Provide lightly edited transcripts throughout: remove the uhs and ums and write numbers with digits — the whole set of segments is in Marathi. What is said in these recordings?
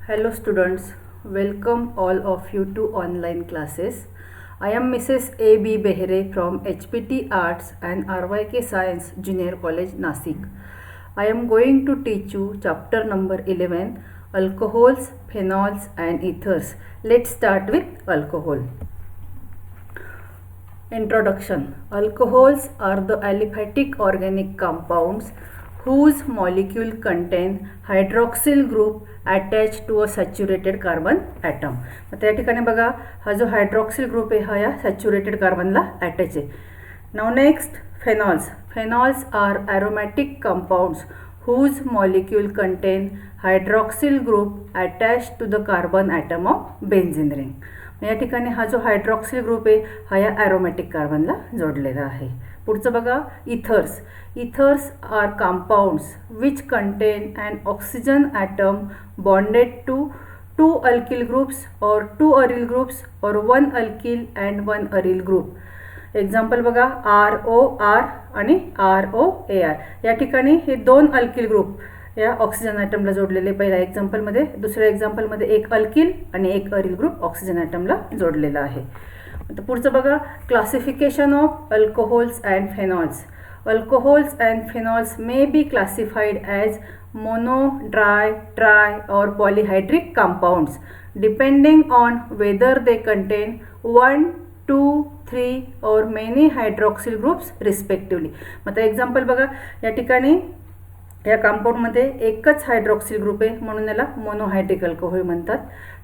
Hello students, welcome all of you to online classes. I am Mrs. A.B. Behere from HPT Arts and RYK Science Junior College, Nasik. I am going to teach you chapter number 11, alcohols, phenols and ethers. Let's start with alcohol. Introduction. Alcohols are the aliphatic organic compounds whose molecule contain hydroxyl group attached to a saturated carbon atom. आता या ठिकाणी बघा हा जो हायड्रॉक्सिल ग्रुप आहे हा या सॅच्युरेटेड कार्बनला अटॅच आहे. Now next phenols. Phenols are aromatic compounds whose molecule contain hydroxyl group attached to the carbon atom of benzene ring. या ठिकाणी हा जो हायड्रॉक्सिल ग्रुप आहे हा या ॲरोमॅटिक कार्बनला जोडलेला आहे. पुढचं बघा ethers. Ethers are compounds which contain an oxygen atom bonded to 2 alkyl groups or 2 aryl groups or 1 alkyl and 1 aryl group. Example बघा ROR आणि ROAR. या ठिकाणी हे 2 अल्किल ग्रुप या ऑक्सिजन ॲटमला जोडलेले. पहिल्या एक्झाम्पलमध्ये, दुसऱ्या एक्झाम्पलमध्ये एक अल्किल आणि एक अरिल ग्रुप ऑक्सिजन ॲटमला जोडलेला आहे. आता पुढचं बघा classification of alcohols and phenols. Alcohols and phenols may be classified as mono, dry, tri or polyhydric compounds depending on whether they contain 1, 2, 3 or many hydroxyl groups respectively. आता एक्झाम्पल बघा या ठिकाणी या कंपाऊंडमध्ये एकच हायड्रॉक्सिल ग्रुप आहे म्हणून याला मोनोहायड्रिक अल्कोहोल म्हणतात.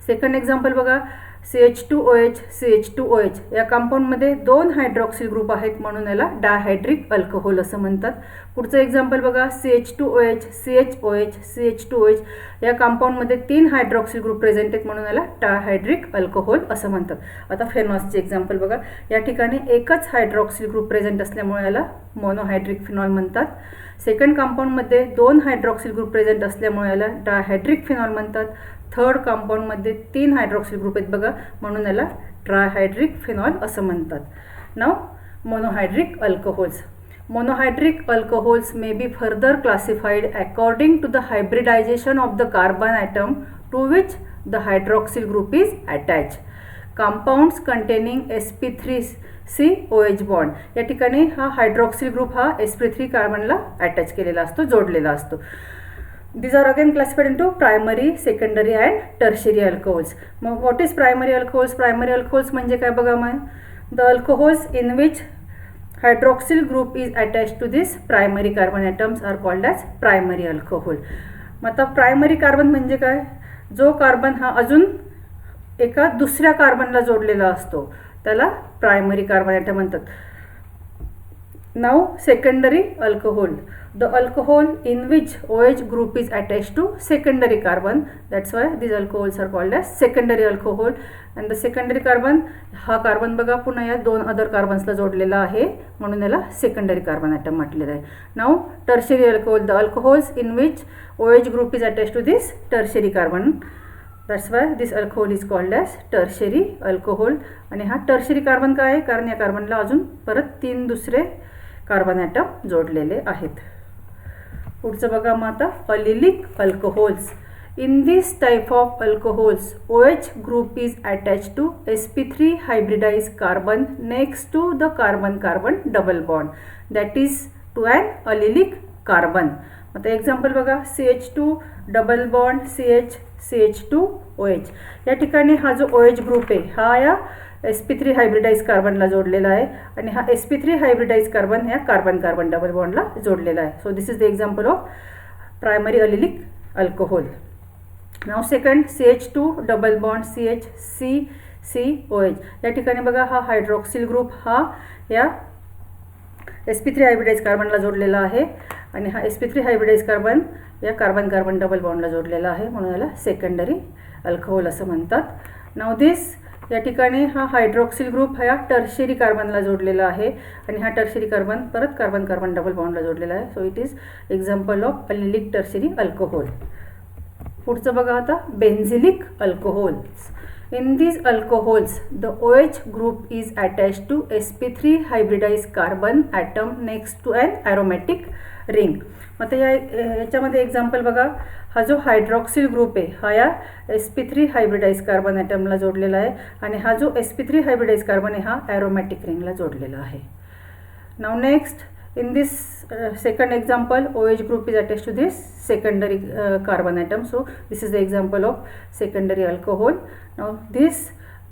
सेकंड एक्झाम्पल बघा CH2OH CH2OH. या कंपाऊंडमध्ये 2 हायड्रॉक्सिल ग्रुप आहेत म्हणून याला डायहायड्रिक अल्कोहोल असं म्हणतात. पुढचं एक्झाम्पल बघा CH2OH CHOH CH2OH. या कंपाऊंडमध्ये 3 हायड्रॉक्सिल ग्रुप प्रेझेंट आहेत म्हणून याला डायहायड्रिक अल्कोहोल असं म्हणतात. आता फेनॉल्सचे एक्झाम्पल बघा या ठिकाणी एकच हायड्रॉक्सिल ग्रुप प्रेझेंट असल्यामुळे याला मोनोहायड्रिक फिनॉल म्हणतात. सेकंड कंपाऊंडमध्ये 2 हायड्रॉक्सिल ग्रुप प्रेझेंट असल्यामुळे याला डायहायड्रिक फिनॉल म्हणतात. थर्ड कंपाऊंडमध्ये 3 हायड्रॉक्सिल ग्रुप आहेत बघा म्हणून याला ट्रायहायड्रिक फिनॉल असं म्हणतात. नाव monohydric alcohols. Monohydric alcohols may be further classified according to the hybridization of the carbon atom to which the hydroxyl group is attached. Compounds containing sp3COH bond. या ठिकाणी हा हायड्रॉक्सिल ग्रुप हा sp3 कार्बनला अटॅच केलेला असतो, जोडलेला असतो. These are again classified into primary, secondary and tertiary alcohols. मग what is primary alcohols? Primary alcohols म्हणजे काय बघा मग the alcohols in which hydroxyl group is attached to this primary carbon atoms are called as primary alcohol. मग आता प्रायमरी कार्बन म्हणजे काय? जो कार्बन हा अजून एका दुसऱ्या कार्बनला जोडलेला असतो त्याला प्रायमरी कार्बन ॲटम म्हणतात. Now secondary alcohol. The alcohol in which OH group is attached to secondary carbon, that's why these alcohols are called as secondary alcohol. And the secondary carbon हा कार्बन बघा पुन्हा या 2 अदर कार्बन्सला जोडलेला आहे म्हणून याला सेकंडरी कार्बन ॲटम म्हटलेलं आहे. Now tertiary alcohol. The alcohols in which OH group is attached to this tertiary carbon, that's why this alcohol is called as tertiary alcohol. आणि हा टर्शरी कार्बन काय आहे? कारण या कार्बनला अजून परत 3 दुसरे कार्बन ॲटम जोडलेले आहेत. पुढचं बघा मग आता allylic alcohols. In this type of alcohols OH group is attach to sp3 hybridise carbon next to the carbon carbon double bond, that is to an allylic carbon. आता एक्झाम्पल बघा CH2 double bond CH CH2OH. या ठिकाणी हा जो OH ग्रुप आहे हा या sp3 हायब्रिडाइज कार्बनला जोडलेला आहे आणि हा sp3 हायब्रिडाइज कार्बन ह्या कार्बन कार्बन डबल बॉन्डला जोडलेला आहे. So this is the example of primary allylic alcohol. Now second CH2 double bond CH CCOH. या ठिकाणी बघा हा हायड्रॉक्सिल ग्रुप हा या sp3 हायब्रिडाइज कार्बनला जोडलेला आहे आणि हा sp3 हायब्रिडाइज कार्बन या कार्बन कार्बन डबल बॉन्डला जोडलेला आहे म्हणून याला सेकंडरी अल्कोहोल असं म्हणतात. नाव दिस या ठिकाणी हा हायड्रॉक्सिल ग्रुप हा टर्शरी कार्बनला जोडलेला आहे आणि हा टर्शरी कार्बन परत कार्बन कार्बन डबल बॉन्डला जोडलेला आहे. So it is example of allylic tertiary alcohol. पुढचं बघा आता benzylic alcohols. In these alcohols the OH group is attached to sp3 hybridized carbon atom next to an aromatic ring. मग आता याच्यामध्ये एक्झाम्पल बघा, हा जो हायड्रॉक्सिल ग्रुप आहे हा या sp3 हायब्रिडाइज कार्बन ॲटमला जोडलेला आहे आणि हा जो sp3 हायब्रिडाइज कार्बन आहे हा ॲरोमॅटिक रिंगला जोडलेला आहे. नाव next, in this second example OH group is attached to this secondary carbon atom. So this is the example of secondary alcohol. Now this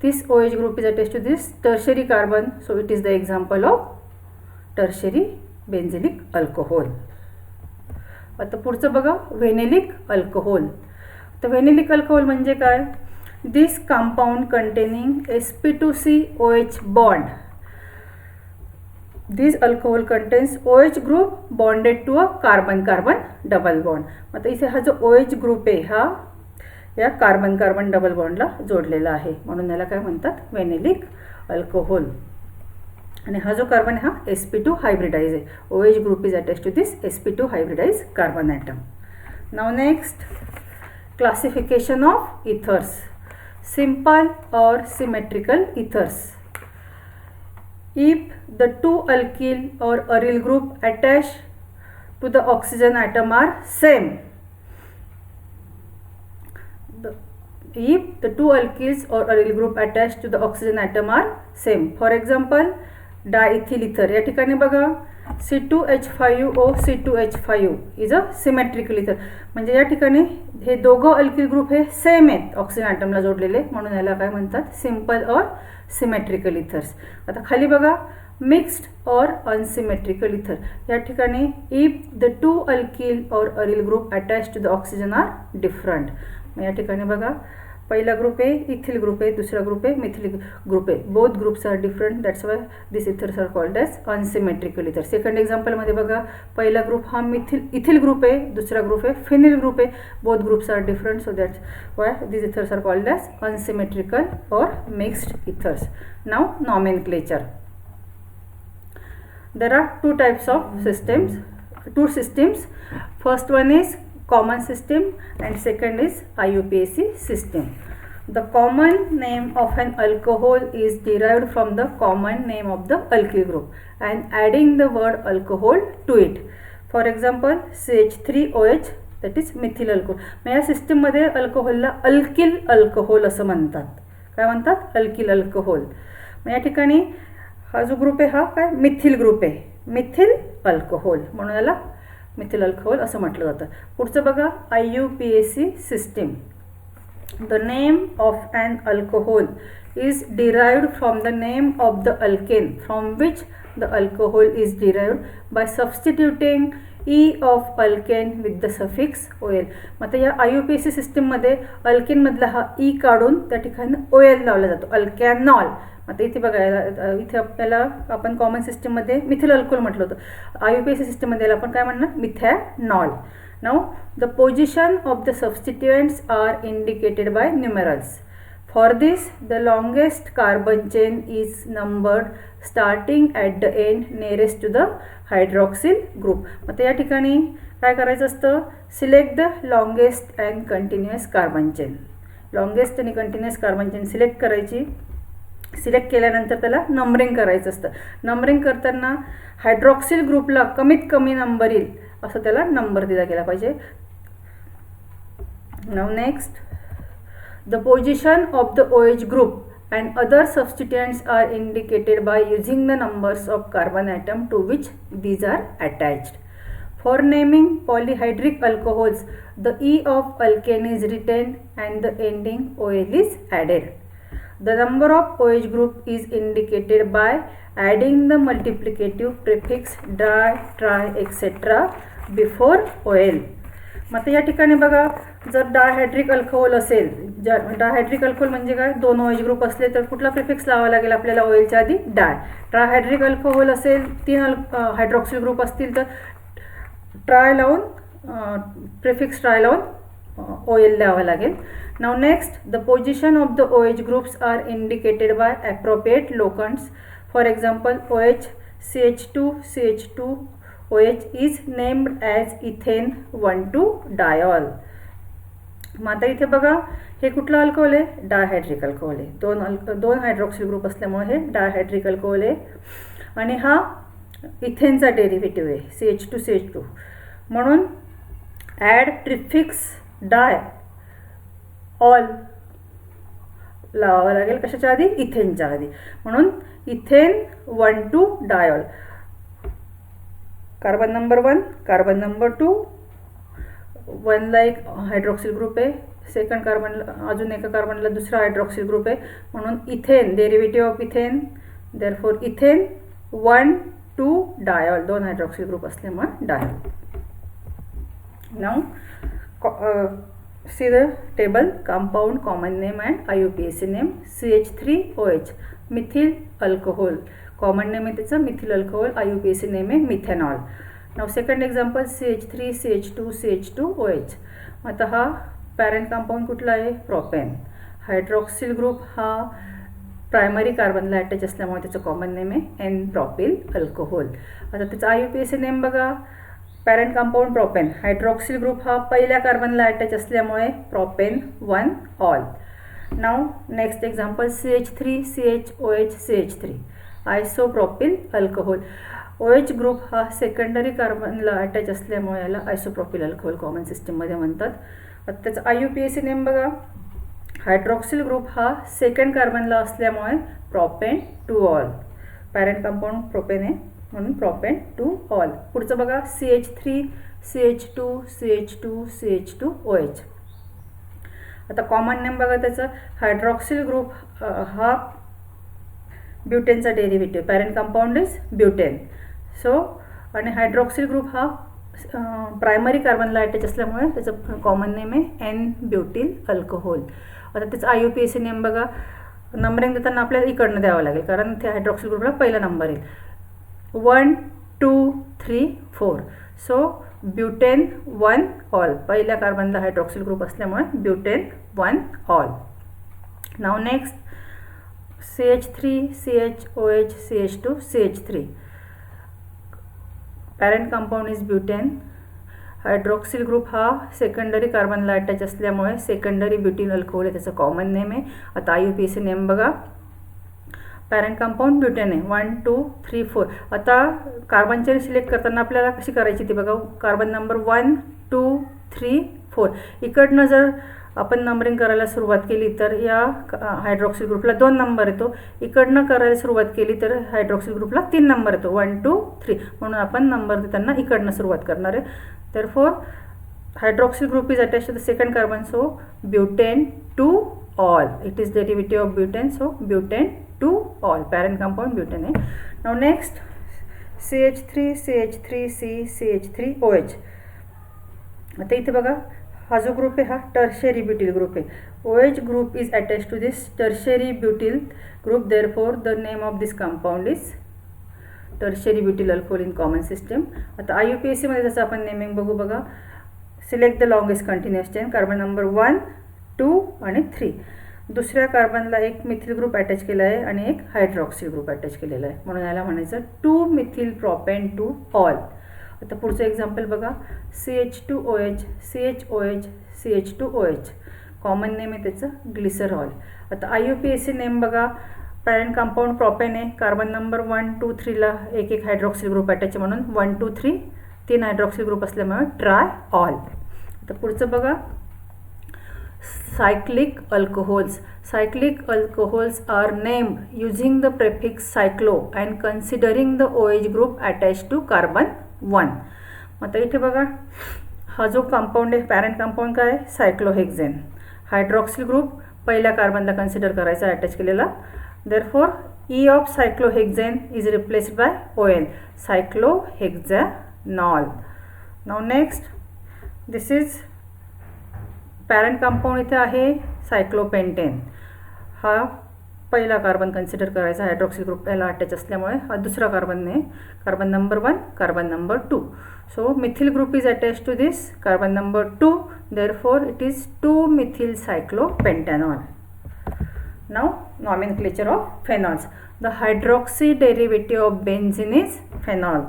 OH group is attached to this tertiary carbon, so it is the example of tertiary benzylic alcohol. आता पुढचं बघा, व्हेनेलिक अल्कोहोल. तर व्हेनेलिक अल्कोहोल म्हणजे काय? This compound containing sp2COH bond. This alcohol contains OH group bonded to a carbon-carbon double bond. आता इथे हा जो OH ग्रुप आहे हा या कार्बन कार्बन डबल बॉन्डला जोडलेला आहे, म्हणून याला काय म्हणतात? व्हेनेलिक अल्कोहोल. आणि हा जो कार्बन आहे हा sp2 हायब्रिडाइज आहे. OH group is attach to this sp2 hybridise carbon atom. Now next, classification of ethers. Simple or symmetrical ethers. If the two alkyl or aryl group attached to the oxygen atom are same, if the two alkyls or aryl group attached to the oxygen atom are same, for example diethyl ether. या ठिकाणी बघा C2H5O C2H5 is a symmetrical ether. म्हणजे या ठिकाणी हे दोघं अल्किल ग्रुप हे सेम आहेत ऑक्सिजन ॲटमला जोडलेले, म्हणून याला काय म्हणतात? Simple or symmetrical ethers. आता खाली बघा, मिक्स्ड और अनसिमेट्रिकल इथर. या ठिकाणी if the two alkyl or aryl group attach to the oxygen are different. मग या ठिकाणी बघा, पहिला ग्रुप आहे इथिल ग्रुप आहे, दुसरा ग्रुप आहे मिथिल ग्रुप आहे. Both groups are different, that's why this ethers are called as unsymmetrical ether. Second एक्झाम्पलमध्ये बघा, पहिला ग्रुप हा इथिल ग्रुप आहे, दुसरा ग्रुप आहे फिनिल ग्रुप आहे. Both groups are different, so that's why this ethers are called as unsymmetrical or mixed ethers. Now nomenclature. There are two types of systems, two systems. First one is common system and second is IUPAC system. The common name of an alcohol is derived from the common name of the alkyl group and adding the word alcohol to it. For example CH3OH, that is methyl alcohol. मग या सिस्टीममध्ये अल्कोहोलला अल्किल अल्कोहोल असं म्हणतात. काय म्हणतात? Alkyl alcohol. मग या ठिकाणी हा जो ग्रुप आहे हा काय? मिथिल ग्रुप आहे, मिथिल अल्कोहोल, म्हणून याला मिथिल अल्कोहोल असं म्हटलं जातं. पुढचं बघा, IUPAC system. The name of an alcohol is derived from the name of the alkane from which the alcohol is derived by substituting E of alkane with the suffix OL. मग आता या IUPAC सिस्टीममध्ये अल्केनमधला हा ई काढून त्या ठिकाणी OL लावला जातो, अल्कॅनॉल. आता इथे बघा, इथे आपल्याला आपण कॉमन सिस्टीममध्ये मिथिल अल्कोहोल म्हटलं होतं, IUPAC सिस्टीममध्ये आपण काय म्हणणार? Methanol. Now the position of the substituents are indicated by numerals. For this the longest carbon chain is numbered starting at the end nearest to the hydroxyl group. मग या ठिकाणी काय करायचं असतं? Select the longest and continuous carbon chain. Longest आणि कंटिन्युअस कार्बन चेन सिलेक्ट करायची. सिलेक्ट केल्यानंतर त्याला नंबरिंग करायचं असतं. नंबरिंग करताना हायड्रॉक्सिल ग्रुपला कमीत कमी नंबर येईल असं त्याला नंबर दिला गेला पाहिजे. Now next, the position of the OH group and other substituents are indicated by using the numbers of carbon atom to which these are attached. For naming polyhydric alcohols, the E of alkane is retained and the ending OL is added. The number of OH group is indicated by adding the multiplicative prefix di, tri, etc. before OL. मग या ठिकाणी बघा, जर डायहायड्रिक अल्कोहोल असेल, डायहायड्रिक अल्कोहोल म्हणजे काय? दोन OH ग्रुप असले तर कुठला प्रिफिक्स लावावा लागेल आपल्याला OLच्या आधी? डाय. ट्रायहायड्रिक अल्कोहोल असेल, 3 हायड्रॉक्सिल ग्रुप असतील तर ट्राय लावून प्रिफिक्स ट्राय लावून OL द्यावा लागेल. Now next, the position of the OH groups are indicated by appropriate locants. For example OH CH2 CH2 OH is named as ethane 1,2-diol. मग आता इथे बघा, हे कुठलं अल्कोहोल आहे? डायहायड्रिक अल्कोहोल आहे. दोन हायड्रॉक्सिल ग्रुप असल्यामुळे हे डायहायड्रिक अल्कोहोल आहे. आणि हा इथेनचा डेरिव्हेटिव्ह आहे CH2CH2, म्हणून ॲड प्रिफिक्स डाय ऑल लावावं लागेल कशाच्या आधी, इथेनच्या आधी. म्हणून ethane 1,2 diol, carbon number 1, carbon number 2, 1ला एक हायड्रॉक्सिल ग्रुप आहे, सेकंड कार्बनला अजून एका कार्बनला दुसरा हायड्रॉक्सिल ग्रुप आहे, म्हणून ethane derivative of ethane, therefore ethane 1,2 diol, 2 hydroxyl group असल्यामुळे diol. Now see the table, compound, common name and IUPAC name. CH3OH, methyl alcohol, common name आहे त्याचा मिथिल अल्कोहोल, IUPAC name आहे methanol. Now second example CH3 CH2 CH2OH. आता हा पॅरेंट कंपाऊंड कुठला आहे, प्रोपेन. हायड्रॉक्सिल ग्रुप हा प्रायमरी कार्बनला अटॅच असल्यामुळे त्याचं कॉमन नेम आहे एन प्रोपिल अल्कोहोल. आता त्याचा IUPAC नेम बघा, parent compound propane, hydroxyl group हा पहिल्या कार्बनला अटॅच असल्यामुळे propane 1 all. Now next example CH3 CHOH CH3, isopropyl alcohol. OH group हा सेकंडरी कार्बनला अटॅच असल्यामुळे याला आयसोप्रोपिल अल्कोहोल कॉमन सिस्टीममध्ये म्हणतात. आता त्याचा IUPAC नेम बघा, हायड्रॉक्सिल ग्रुप हा सेकंड कार्बनला असल्यामुळे propane 2 ol. Parent compound propane आहे म्हणून प्रोपेन 2 ऑल. पुढचं बघा CH3 CH2 CH2 CH2OH. आता कॉमन नेम बघा त्याचं, हायड्रॉक्सिल ग्रुप हा ब्युटेनचा derivative, parent compound is butane. So आणि हायड्रॉक्सिल ग्रुप हा प्रायमरी कार्बनला अटॅच असल्यामुळे त्याचं कॉमन नेम आहे एन ब्युटिल अल्कोहोल. आता त्याचं IUPAC नेम बघा, नंबरिंग देताना आपल्याला इकडनं द्यावं लागेल कारण ते हायड्रॉक्सिल ग्रुपला पहिला नंबर येईल. 1 2 3 4, सो ब्युटेन 1 ऑल, पहिल्या कार्बनला हायड्रॉक्सिल ग्रुप असल्यामुळे butane 1 all. Now next CH3 CHOH CH2 CH3, parent compound is butane. Hydroxyl group हा सेकंडरी कार्बनला अटॅच असल्यामुळे सेकंडरी ब्युटिल अल्कोहोल आहे, त्याचं कॉमन नेम आहे. आता IUPAC नेम बघा, पॅरेंट कंपाऊंड ब्युटेन आहे 1 2 3 4. आता कार्बन चेन सिलेक्ट करताना आपल्याला कशी करायची ती बघा, कार्बन नंबर 1 2 3 4, इकडनं जर आपण नंबरिंग करायला सुरुवात केली तर या हायड्रॉक्सिल ग्रुपला 2 नंबर येतो, इकडनं करायला सुरुवात केली तर हायड्रॉक्सिल ग्रुपला 3 नंबर येतो, 1 2 3, म्हणून आपण नंबर देताना इकडनं सुरुवात करणार आहे. Therefore hydroxyl group is attached to the second carbon, so butane 2 ol, it is derivative of butane, so butane 2 ol, parent compound butane आहे. Now next CH3 CH3C CH3OH. आता इथे बघा हा जो ग्रुप आहे हा टर्शियरी ब्युटिल ग्रुप आहे. OH group is attach to this tertiary butyl group, therefore the name of this compound is tertiary butyl alcohol in common system. आता IUPAC मध्ये जसं आपण नेमिंग बघू बघा, select the longest continuous chain, carbon number 1 2 आणि 3. दुसऱ्या कार्बनला एक मिथिल ग्रुप अटॅच केला आहे आणि एक हायड्रॉक्सिल ग्रुप अटॅच केलेला आहे, म्हणून याला म्हणायचं 2 मिथिल प्रोपेन 2 ऑल. आता पुढचं एक्झाम्पल बघा CH2OH CHOH CH2OH, common name आहे त्याचं ग्लिसरॉल. आता IUPAC नेम बघा, पॅरेंट कंपाऊंड प्रोपेन आहे, कार्बन नंबर 1 2 3ला एक एक हायड्रॉक्सिल ग्रुप अटॅच आहे म्हणून 1 2 3 3 हायड्रॉक्सिल ग्रुप असल्यामुळे ट्राय ऑल. आता पुढचं बघा cyclic alcohols. Cyclic alcohols are named using the prefix cyclo and considering the OH group attached to carbon 1. आता इथे बघा हा जो कंपाऊंड आहे पॅरेंट कंपाऊंड काय आहे, सायक्लोहेक्झेन. हायड्रॉक्सिल ग्रुप पहिल्या कार्बनला कन्सिडर करायचा अटॅच केलेला, therefore E of cyclohexane is replaced by ON, cyclohexanol. Now next this is parent compound इथे आहे सायक्लोपेंटेन. हा पहिला कार्बन कन्सिडर करायचा, हायड्रॉक्सिल ग्रुप याला अटॅच असल्यामुळे हा दुसरा कार्बन आहे, carbon number 1 carbon number 2. So methyl group is attach to this carbon number 2, therefore it is 2 methyl cyclopentanol. Now nomenclature of phenols. The hydroxy derivative of benzene is phenol.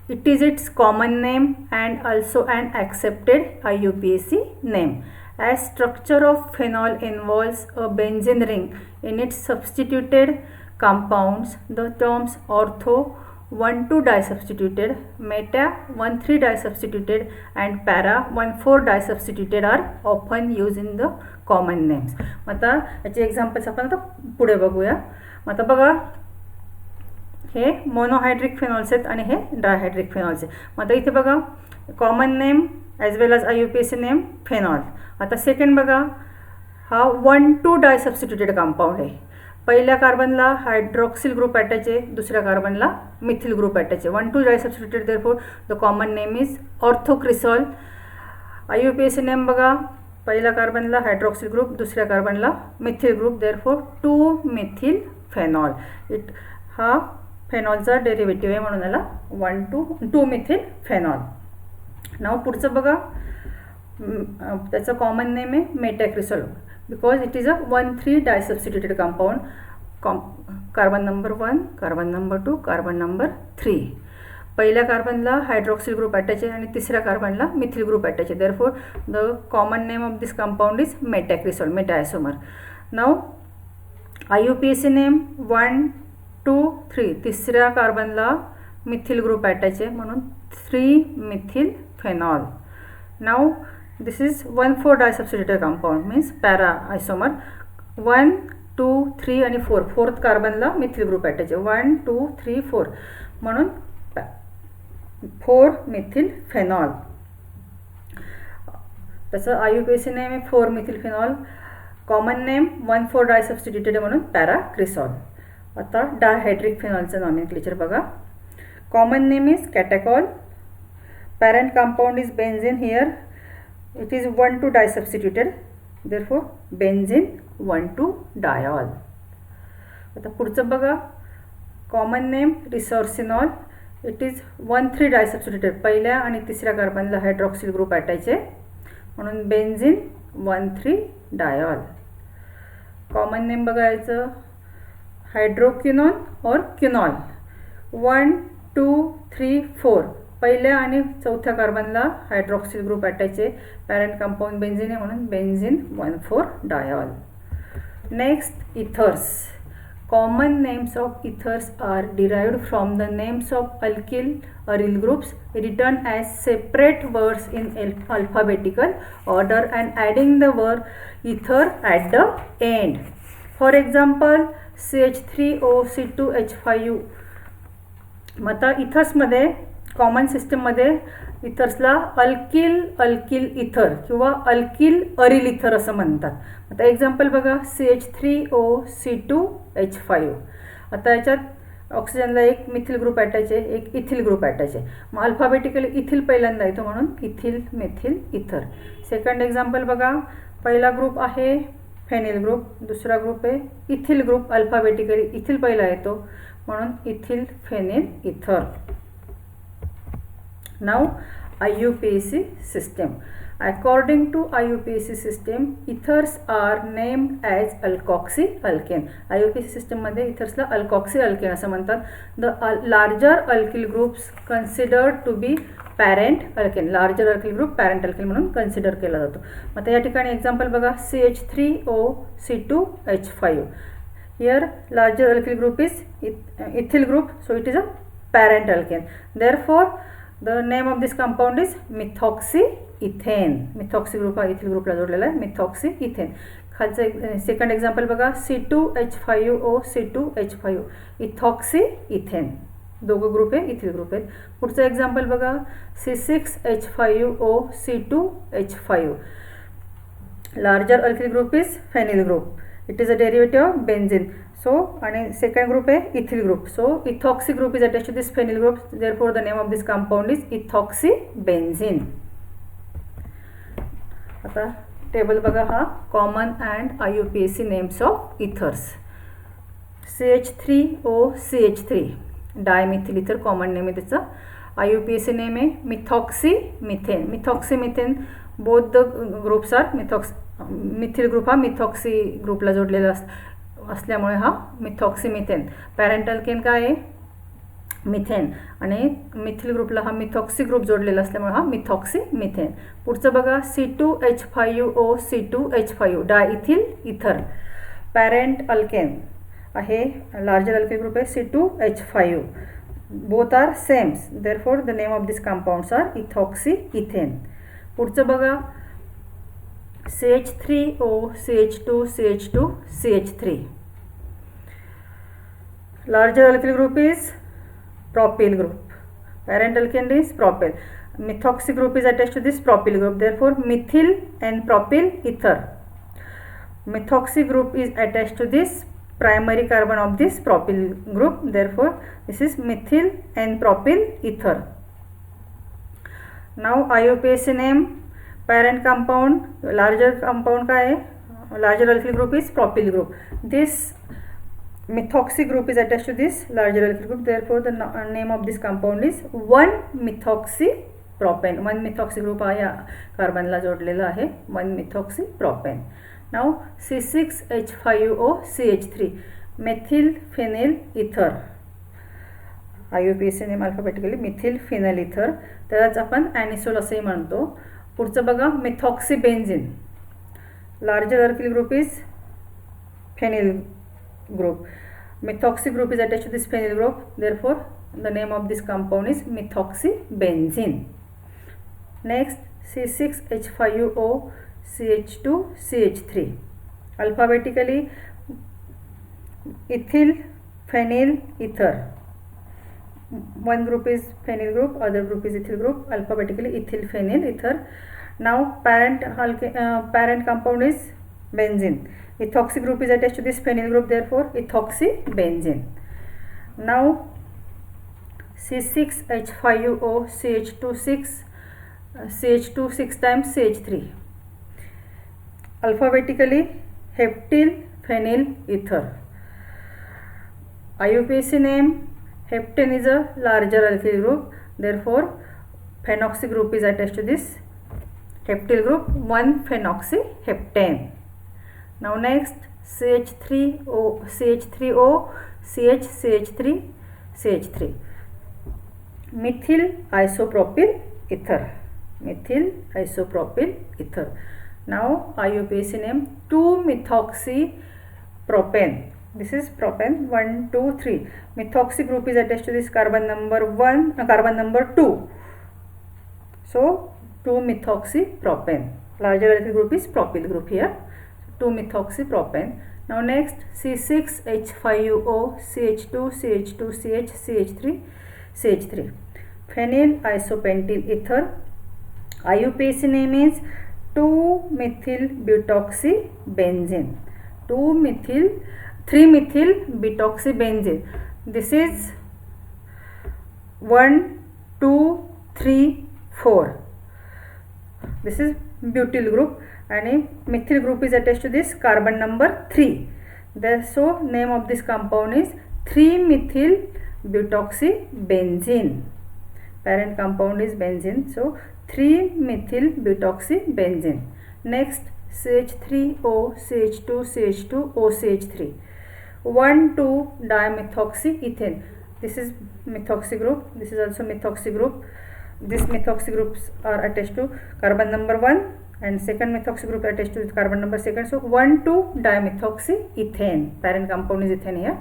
It is its common name and also an accepted IUPAC name. As structure of phenol involves a benzene ring in its substituted compounds, the terms ortho 1,2 disubstituted, meta 1,3 disubstituted and para 1,4 disubstituted are often used in the common names. आता याचे एक्झाम्पल्स आपण आता पुढे बघूया. आता बघा हे मोनोहायड्रिक फिनॉल्स आहेत आणि हे डायहायड्रिक फिनॉल्स आहेत. आता इथे बघा कॉमन नेम ॲज वेल ॲज IUPAC नेम फेनॉल. आता सेकंड बघा हा 1,2 डायसबस्टिट्यूटेड कंपाऊंड आहे. पहिल्या कार्बनला हायड्रॉक्सिल ग्रुप अटॅच आहे, दुसऱ्या कार्बनला मिथिल ग्रुप अटॅच आहे. 1,2 disubstituted therefore the common name is orthocresol. IUPAC name बघा पहिल्या कार्बनला हायड्रॉक्सिल ग्रुप, दुसऱ्या कार्बनला methyl group, therefore 2 methyl phenol. हा फेनॉलचा डेरिव्हेटिव्ह आहे म्हणून याला 2 मिथिल फेनॉल. नाव पुढचं बघा त्याचं कॉमन नेम आहे metacresol because it is a 1,3 disubstituted compound. Carbon number 1, carbon number 2, carbon number 3. पहिल्या कार्बनला हायड्रॉक्सिल ग्रुप अटॅच आहे आणि तिसऱ्या कार्बनला मिथिल ग्रुप अटॅच आहे. Therefore the common name of this compound is metacresol, metaisomer. नाव IUPAC नेम 1, 2, 3. तिसऱ्या कार्बनला मिथिल ग्रुप अटॅच आहे म्हणून 3 methyl phenol. Now this is 1,4 disubstituted compound means para isomer. 1, 2, 3 आणि 4. फोर्थ कार्बनला मिथिल ग्रुप अटॅच आहे. 1, 2, 3, 4 म्हणून 4 मिथिल फेनॉल. त्याचं IUPAC नेम आहे 4 methyl phenol. Common name 1,4 disubstituted म्हणून पॅराक्रिसॉल. आता डायहायड्रिक फेनॉलचं नॉमेनक्लेचर बघा. Common name is catechol. Parent compound is benzene. Here it is 1,2 disubstituted, therefore benzene 1,2 diol. आता पुढचं बघा common name resorcinol. It is 1,3 डायसबस्टिट्यूटेड. पहिल्या आणि तिसऱ्या कार्बनला हायड्रॉक्सिल ग्रुप अटॅच आहे म्हणून बेन्झीन 1,3 डायॉल. कॉमन नेम बघायचं हायड्रोक्विनॉन और क्विनॉल. 1, 2, 3, 4. पहिल्या आणि चौथ्या कार्बनला हायड्रॉक्सिल ग्रुप अटॅच आहे. पॅरेंट कंपाऊंड बेन्झीन आहे म्हणून benzene 1,4 diol. Next ethers. Common names of ethers are derived from the names of alkyl aryl groups return as separate words in alphabetical order and adding the word ether at the end. For example CH3OC2H5. आता इथर्समध्ये कॉमन सिस्टममध्ये इथर्सला अल्किल इथर किंवा अल्किल अरिल इथर असं म्हणतात. आता एक्झाम्पल बघा CH3OC2H5. आता याच्यात ऑक्सिजनला एक मिथिल ग्रुप अटॅच आहे, एक इथिल ग्रुप अटॅच आहे. मग अल्फाबेटिकली इथिल पहिल्यांदा येतो म्हणून इथिल मिथिल इथर. सेकंड एक्झाम्पल बघा पहिला ग्रुप आहे फेनिल ग्रुप, दुसरा ग्रुप आहे इथिल ग्रुप. अल्फाबेटिकली इथिल पहिला येतो म्हणून इथिल फेनिल इथर. Now IUPAC system. According to IUPAC system, ethers are named as alkoxy alkane. IUPAC system मध्ये ethers ला alkoxy alkane असं म्हणतात. The larger alkyl groups considered to be parent alkane. Larger alkyl group parent alkane म्हणून consider केला जातो. आता या ठिकाणी एक्झाम्पल बघा CH3OC2H5. Here larger alkyl group is ethyl group, so it is a parent alkane. Therefore the name of this compound is methoxyethane. methoxy group हा इथिल ग्रुपला जोडलेला आहे, methoxyethane. खालचं सेकंड एक्झाम्पल बघा C2H5OC2H5 इथॉक्सीइथेन. दोघं ग्रुप आहे इथिल ग्रुप आहेत. पुढचं एक्झाम्पल बघा C6H5OC2H5. Larger alkyl group is phenyl group. It is a derivative of benzene. So आणि सेकंड ग्रुप आहे ethyl group. So ethoxy group is attach to this phenyl group. Therefore the name of this compound is ethoxy benzene. आता टेबल बघा हा common and IUPAC names of ethers. CH3OCH3 dimethyl ether common name आहे त्याचं. IUPAC नेम आहे methoxymethane. Methoxymethane both the groups are methyl group हा मिथॉक्सी ग्रुपला जोडलेला असल्यामुळे हा मिथॉक्सीमिथेन. पॅरेंट अल्केन काय आहे मिथेन आणि मिथिल ग्रुपला हा मिथॉक्सी ग्रुप जोडलेला असल्यामुळे हा मिथॉक्सीमिथेन. पुढचं बघा C2H5OC2H5 diethyl ether. Parent alkane आहे, लार्जर अल्किल ग्रुप आहे C2H5. Both are sames, therefore the name of this compounds are ethoxy ethane. पुढचं बघा, CH3O CH2 CH2 CH3. Larger alkyl group is propyl group. Parent alkane is propyl. Methoxy group is attached to this propyl group. Therefore, methyl and propyl ether. Methoxy group is attached to this primary carbon of this propyl group. Therefore, this is methyl and propyl ether. Now, IUPAC name, parent compound, larger compound का है, larger alkyl group is propyl group. This methoxy group is attached to this larger alkyl group. Therefore, the name of this compound is 1-methoxypropane. 1-methoxy group या कार्बन ला जोडलेला आहे, 1-methoxypropane. Now C6H5O CH3, methyl phenyl ether. IUPAC name alphabetically methyl phenyl ether. त्यालाच आपण ॲनिसोल असेही म्हणतो. पुढचं बघा, methoxy benzene. Larger alkyl group is phenyl group. Methoxy group is attached to this phenyl group. Therefore, the name of this compound is methoxybenzene. Next, C6H5O CH2 CH3. Alphabetically, ethyl phenyl ether. One group is phenyl group, other group is ethyl group. Alphabetically, ethyl phenyl ether. Now, parent compound is benzene. Ethoxy group is attached to this phenyl group, therefore ethoxybenzene. Now C6H5O CH2 6 times CH3. Alphabetically, heptyl phenyl ether. IUPAC name, heptane is a larger alkyl group, therefore phenoxy group is attached to this heptyl group, 1-phenoxyheptane. Now next, CH3O CH3 methyl isopropyl ether. Methyl isopropyl ether. Now IUPAC name, 2-methoxypropane. This is propane, 1 2 3. Methoxy group is attached to this carbon number 2. So 2-methoxypropane. Larger alkyl group is propyl group here. 2-methoxypropane. Now next, C6H5O CH2 CH3 phenyl isopentyl ether. IUPAC name is 2-methyl-butoxybenzene. 3-methyl-butoxybenzene. This is 1 2 3 4. This is butyl group and methyl group is attached to this carbon number 3. So name of this compound is 3-methyl-butoxybenzene. Parent compound is benzene, so 3-methyl-butoxybenzene. Next, CH3O CH2 OCH3, 1,2-dimethoxyethane. This is methoxy group, this is also methoxy group. These methoxy groups are attached to carbon number 1 and second methoxy group attached to carbon number 2. So 1,2-dimethoxyethane. Parent compound is ethane here.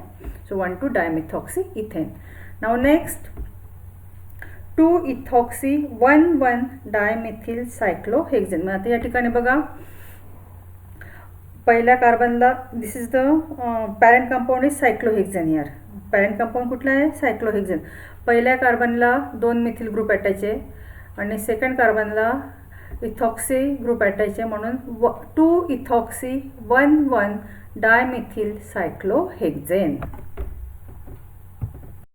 So 1,2-dimethoxyethane. Now next, 2-ethoxy-1,1-dimethylcyclohexane. मग आता या ठिकाणी बघा, पहिल्या कार्बनला, this is the parent compound is cyclohexane here. Parent compound कुठला आहे? सायक्लोहेक्झेन. पहिल्या कार्बनला 2 मिथिल ग्रुप अटॅच आहे आणि सेकंड कार्बनला इथॉक्सी ग्रुप अटॅच आहे, म्हणून 2-ethoxy-1,1-dimethyl cyclohexane.